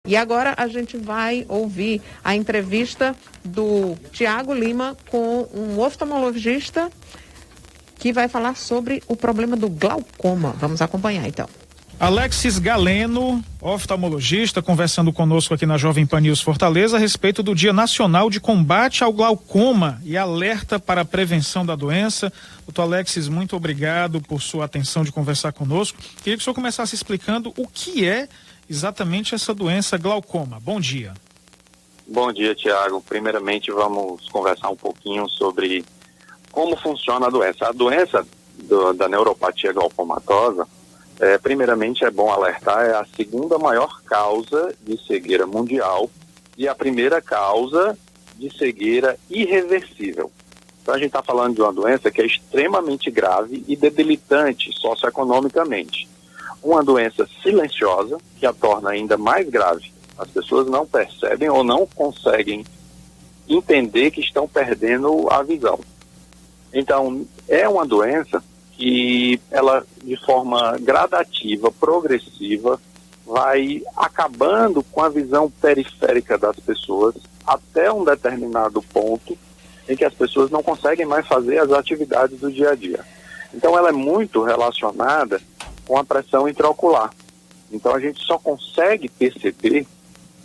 E agora a gente vai ouvir a entrevista do Tiago Lima com um oftalmologista que vai falar sobre o problema do glaucoma. Vamos acompanhar então. Alexis Galeno, oftalmologista, conversando conosco aqui na Jovem Pan News Fortaleza a respeito do Dia Nacional de Combate ao Glaucoma e alerta para a prevenção da doença. Doutor Alexis, muito obrigado por sua atenção de conversar conosco. Queria que o senhor começasse explicando o que é exatamente essa doença glaucoma. Bom dia. Bom dia, Tiago. Primeiramente, vamos conversar um pouquinho sobre como funciona a doença. A doença da neuropatia glaucomatosa, primeiramente é bom alertar, é a segunda maior causa de cegueira mundial e a primeira causa de cegueira irreversível. Então a gente está falando de uma doença que é extremamente grave e debilitante socioeconomicamente. Uma doença silenciosa que a torna ainda mais grave. As pessoas não percebem ou não conseguem entender que estão perdendo a visão. Então, é uma doença que ela, de forma gradativa, progressiva, vai acabando com a visão periférica das pessoas até um determinado ponto em que as pessoas não conseguem mais fazer as atividades do dia a dia. Então, ela é muito relacionada com a pressão intraocular. Então, a gente só consegue perceber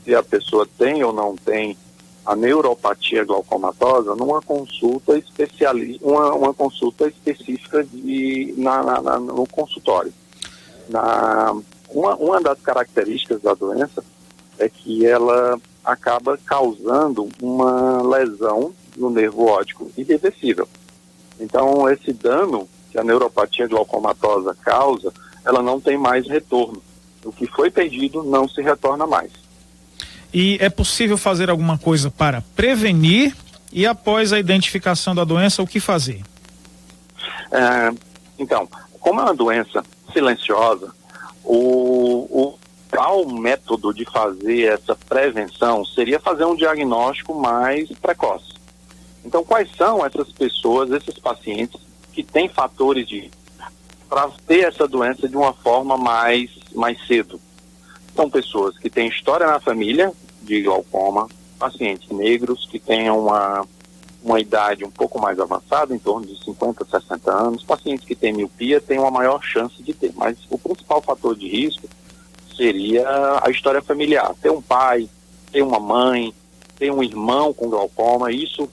se a pessoa tem ou não tem a neuropatia glaucomatosa numa consulta uma consulta específica no consultório. Uma das características da doença é que ela acaba causando uma lesão no nervo óptico irreversível. Então, esse dano que a neuropatia glaucomatosa causa, ela não tem mais retorno. O que foi perdido não se retorna mais. E é possível fazer alguma coisa para prevenir e após a identificação da doença, o que fazer? Então, como é uma doença silenciosa, o método de fazer essa prevenção seria fazer um diagnóstico mais precoce. Então, quais são essas pessoas, esses pacientes que têm fatores para ter essa doença de uma forma mais cedo? São pessoas que têm história na família de glaucoma, pacientes negros que tenham uma idade um pouco mais avançada, em torno de 50, 60 anos, pacientes que têm miopia têm uma maior chance de ter, mas o principal fator de risco seria a história familiar, ter um pai, ter uma mãe, ter um irmão com glaucoma. Isso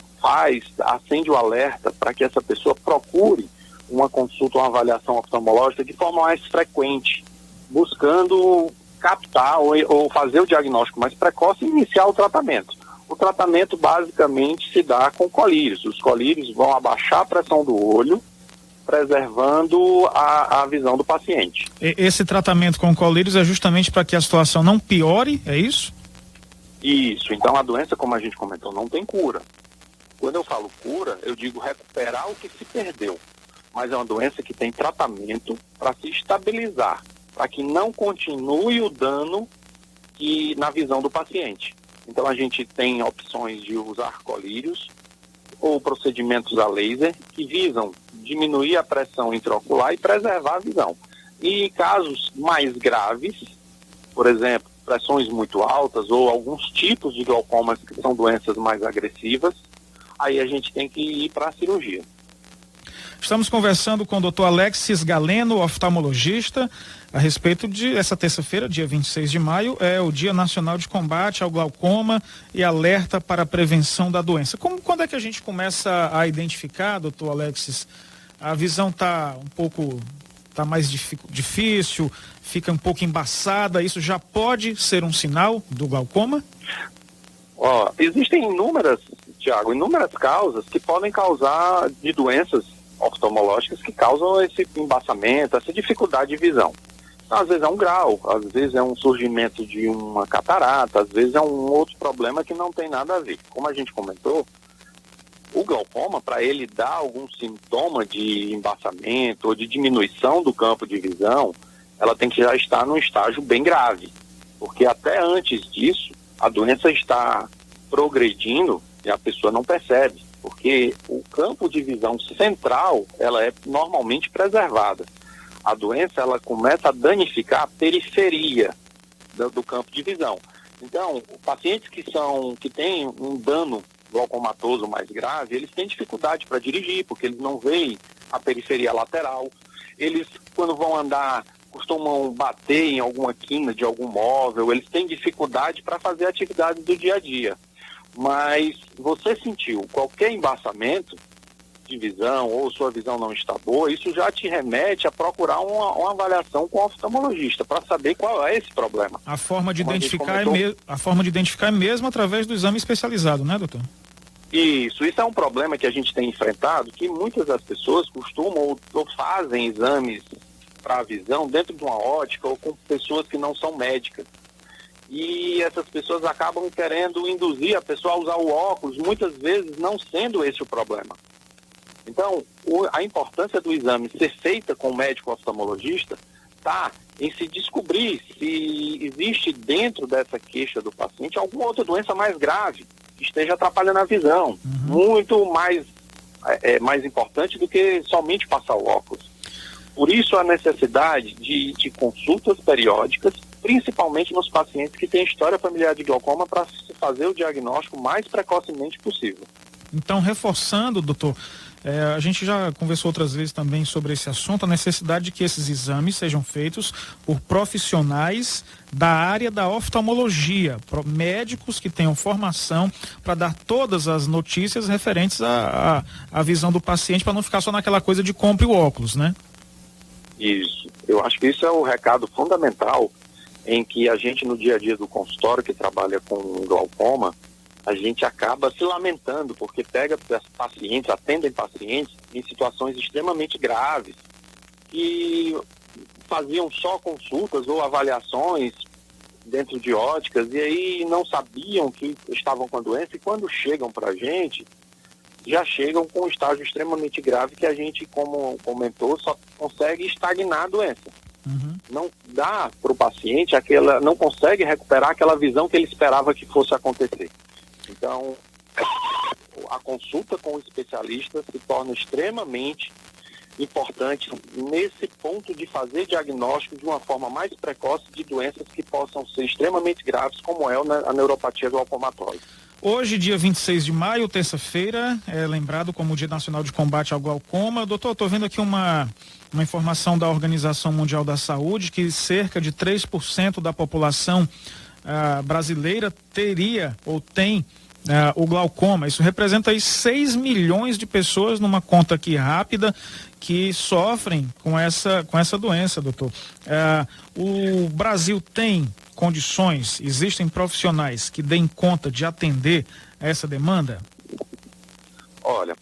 acende o alerta para que essa pessoa procure uma consulta, uma avaliação oftalmológica de forma mais frequente, buscando captar ou fazer o diagnóstico mais precoce e iniciar o tratamento. O tratamento basicamente se dá com colírios. Os colírios vão abaixar a pressão do olho, preservando a visão do paciente. Esse tratamento com colírios é justamente para que a situação não piore, é isso? Isso. Então a doença, como a gente comentou, não tem cura. Quando eu falo cura, eu digo recuperar o que se perdeu. Mas é uma doença que tem tratamento para se estabilizar, para que não continue o dano na visão do paciente. Então a gente tem opções de usar colírios ou procedimentos a laser que visam diminuir a pressão intraocular e preservar a visão. E casos mais graves, por exemplo, pressões muito altas ou alguns tipos de glaucomas que são doenças mais agressivas, aí a gente tem que ir para a cirurgia. Estamos conversando com o Dr. Alexis Galeno, oftalmologista, a respeito de essa terça-feira, dia 26 de maio, é o Dia Nacional de Combate ao Glaucoma e alerta para a prevenção da doença. Quando é que a gente começa a identificar, doutor Alexis, a visão está mais difícil, fica um pouco embaçada, isso já pode ser um sinal do glaucoma? Existem inúmeras causas que podem causar de doenças oftalmológicas que causam esse embaçamento, essa dificuldade de visão. Então, às vezes é um grau, às vezes é um surgimento de uma catarata, às vezes é um outro problema que não tem nada a ver. Como a gente comentou, o glaucoma, para ele dar algum sintoma de embaçamento ou de diminuição do campo de visão, ela tem que já estar num estágio bem grave, porque até antes disso, a doença está progredindo e a pessoa não percebe, porque o campo de visão central, ela é normalmente preservada. A doença, ela começa a danificar a periferia do campo de visão. Então, pacientes que têm um dano glaucomatoso mais grave, eles têm dificuldade para dirigir, porque eles não veem a periferia lateral. Eles, quando vão andar, costumam bater em alguma quina de algum móvel, eles têm dificuldade para fazer atividades do dia a dia. Mas você sentiu qualquer embaçamento de visão ou sua visão não está boa, isso já te remete a procurar uma avaliação com o oftalmologista para saber qual é esse problema. A forma de identificar é mesmo através do exame especializado, né, doutor? Isso é um problema que a gente tem enfrentado, que muitas das pessoas costumam ou fazem exames para a visão dentro de uma ótica ou com pessoas que não são médicas. E essas pessoas acabam querendo induzir a pessoa a usar o óculos, muitas vezes não sendo esse o problema. Então, a importância do exame ser feita com o médico oftalmologista está em se descobrir se existe dentro dessa queixa do paciente alguma outra doença mais grave que esteja atrapalhando a visão. Muito mais importante do que somente passar o óculos. Por isso a necessidade de consultas periódicas, principalmente nos pacientes que têm história familiar de glaucoma, para se fazer o diagnóstico o mais precocemente possível. Então, reforçando, doutor, a gente já conversou outras vezes também sobre esse assunto, a necessidade de que esses exames sejam feitos por profissionais da área da oftalmologia, médicos que tenham formação para dar todas as notícias referentes à visão do paciente, para não ficar só naquela coisa de compre o óculos, né? Isso. Eu acho que isso é o recado fundamental em que a gente, no dia a dia do consultório, que trabalha com glaucoma, a gente acaba se lamentando, porque pega pacientes, atendem pacientes em situações extremamente graves, que faziam só consultas ou avaliações dentro de óticas, e aí não sabiam que estavam com a doença, e quando chegam para a gente, já chegam com um estágio extremamente grave que a gente, como comentou, só consegue estagnar a doença. Não dá para o paciente não consegue recuperar aquela visão que ele esperava que fosse acontecer. Então, a consulta com o especialista se torna extremamente importante nesse ponto de fazer diagnóstico de uma forma mais precoce de doenças que possam ser extremamente graves, como é a neuropatia glaucomatose. Hoje, dia 26 de maio, terça-feira, é lembrado como o Dia Nacional de Combate ao Glaucoma. Doutor, estou vendo aqui uma informação da Organização Mundial da Saúde que cerca de 3% da população brasileira teria ou tem o glaucoma. Isso representa aí 6 milhões de pessoas, numa conta aqui rápida, que sofrem com essa doença, doutor. O Brasil tem condições, existem profissionais que deem conta de atender essa demanda? Olha,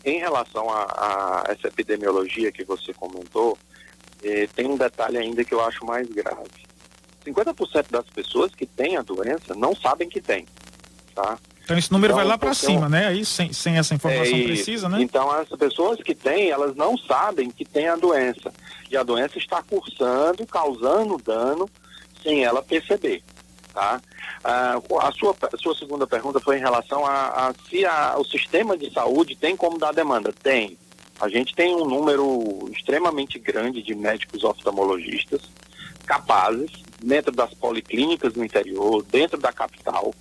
em relação a essa epidemiologia que você comentou, tem um detalhe ainda que eu acho mais grave. 50% das pessoas que têm a doença não sabem que tem, tá? Então esse número vai lá para cima, né? Aí sem essa informação precisa, né? Então as pessoas que têm, elas não sabem que têm a doença. E a doença está cursando, causando dano, sem ela perceber, tá? A sua segunda pergunta foi em relação a se o sistema de saúde tem como dar demanda. Tem. A gente tem um número extremamente grande de médicos oftalmologistas capazes, dentro das policlínicas no interior, dentro da capital,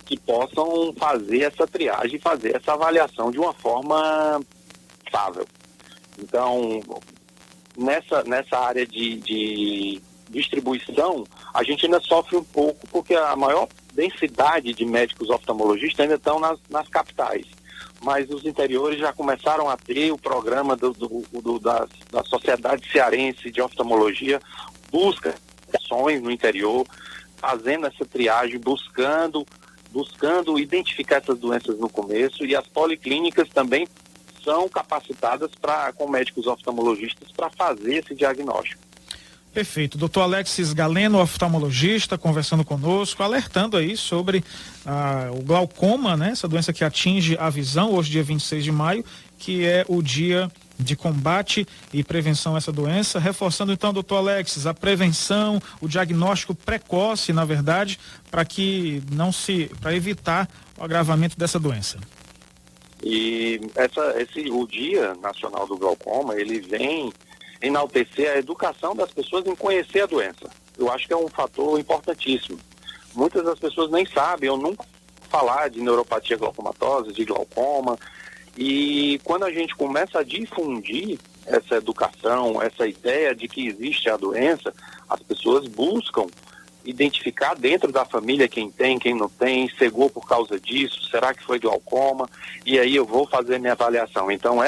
que possam fazer essa triagem, fazer essa avaliação de uma forma estável. Então, nessa área de distribuição, a gente ainda sofre um pouco, porque a maior densidade de médicos oftalmologistas ainda estão nas capitais. Mas os interiores já começaram a ter o programa da Sociedade Cearense de Oftalmologia, busca ações no interior, fazendo essa triagem, buscando identificar essas doenças no começo, e as policlínicas também são capacitadas com médicos oftalmologistas para fazer esse diagnóstico. Perfeito. Doutor Alexis Galeno, oftalmologista, conversando conosco, alertando aí sobre o glaucoma, né? Essa doença que atinge a visão, hoje dia 26 de maio, que é o dia de combate e prevenção a essa doença. Reforçando então, doutor Alexis, a prevenção, o diagnóstico precoce, na verdade, para evitar o agravamento dessa doença. E o Dia Nacional do Glaucoma, ele vem enaltecer a educação das pessoas em conhecer a doença. Eu acho que é um fator importantíssimo. Muitas das pessoas nem sabem ou nunca falar de neuropatia glaucomatosa, de glaucoma. E quando a gente começa a difundir essa educação, essa ideia de que existe a doença, as pessoas buscam identificar dentro da família quem tem, quem não tem, cegou por causa disso, será que foi glaucoma? E aí eu vou fazer minha avaliação. Então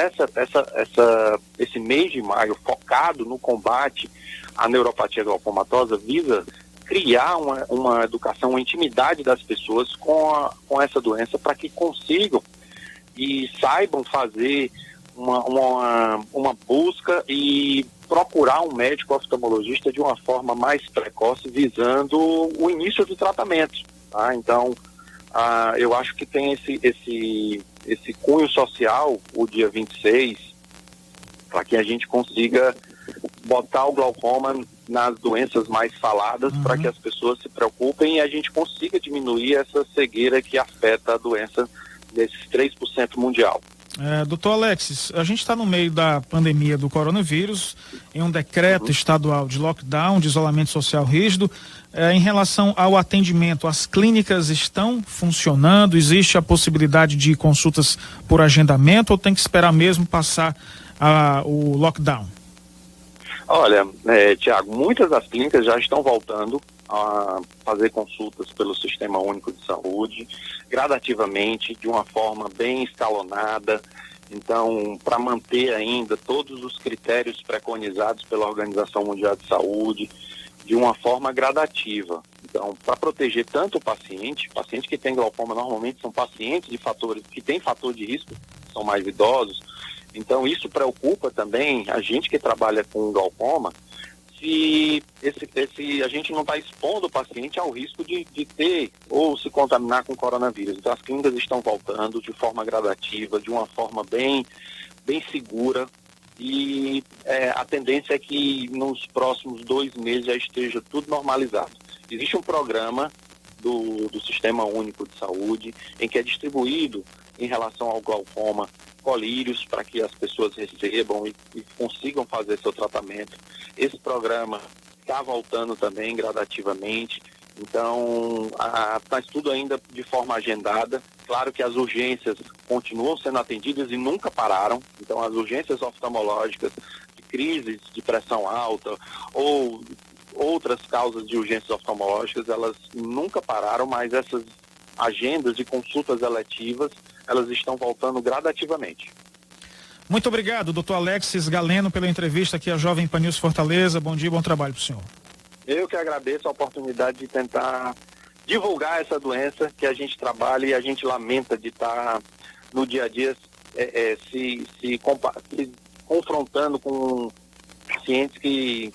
esse mês de maio focado no combate à neuropatia glaucomatosa visa criar uma educação, uma intimidade das pessoas com essa doença para que consigam e saibam fazer uma busca e procurar um médico oftalmologista de uma forma mais precoce, visando o início do tratamento. Tá? Então, eu acho que tem esse cunho social, o dia 26, para que a gente consiga botar o glaucoma nas doenças mais faladas, para que as pessoas se preocupem e a gente consiga diminuir essa cegueira que afeta a doença desses 3% mundial. Doutor Alexis, a gente está no meio da pandemia do coronavírus, em um decreto estadual de lockdown, de isolamento social rígido. Em relação ao atendimento, as clínicas estão funcionando? Existe a possibilidade de consultas por agendamento ou tem que esperar mesmo passar o lockdown? Olha, Tiago, muitas das clínicas já estão voltando a fazer consultas pelo Sistema Único de Saúde, gradativamente, de uma forma bem escalonada. Então, para manter ainda todos os critérios preconizados pela Organização Mundial de Saúde, de uma forma gradativa. Então, para proteger tanto o paciente que tem glaucoma normalmente são pacientes de fatores que têm fator de risco, são mais idosos. Então, isso preocupa também a gente que trabalha com glaucoma, se a gente não está expondo o paciente ao risco de ter ou se contaminar com coronavírus. Então, as clínicas estão voltando de forma gradativa, de uma forma bem segura, e a tendência é que nos próximos 2 meses já esteja tudo normalizado. Existe um programa do Sistema Único de Saúde em que é distribuído em relação ao glaucoma colírios para que as pessoas recebam e consigam fazer seu tratamento. Esse programa está voltando também gradativamente, então faz tudo ainda de forma agendada. Claro que as urgências continuam sendo atendidas e nunca pararam, então as urgências oftalmológicas de crises de pressão alta ou outras causas de urgências oftalmológicas, elas nunca pararam, mas essas agendas de consultas eletivas, elas estão voltando gradativamente. Muito obrigado, doutor Alexis Galeno, pela entrevista aqui à Jovem Pan News Fortaleza. Bom dia e bom trabalho para o senhor. Eu que agradeço a oportunidade de tentar divulgar essa doença que a gente trabalha e a gente lamenta de estar no dia a dia se confrontando com pacientes que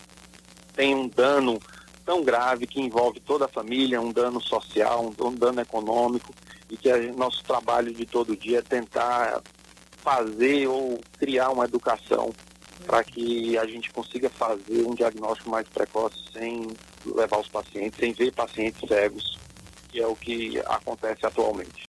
têm um dano tão grave que envolve toda a família, um dano social, um dano econômico, e que nosso trabalho de todo dia é tentar fazer ou criar uma educação para que a gente consiga fazer um diagnóstico mais precoce sem levar os pacientes, sem ver pacientes cegos, que é o que acontece atualmente.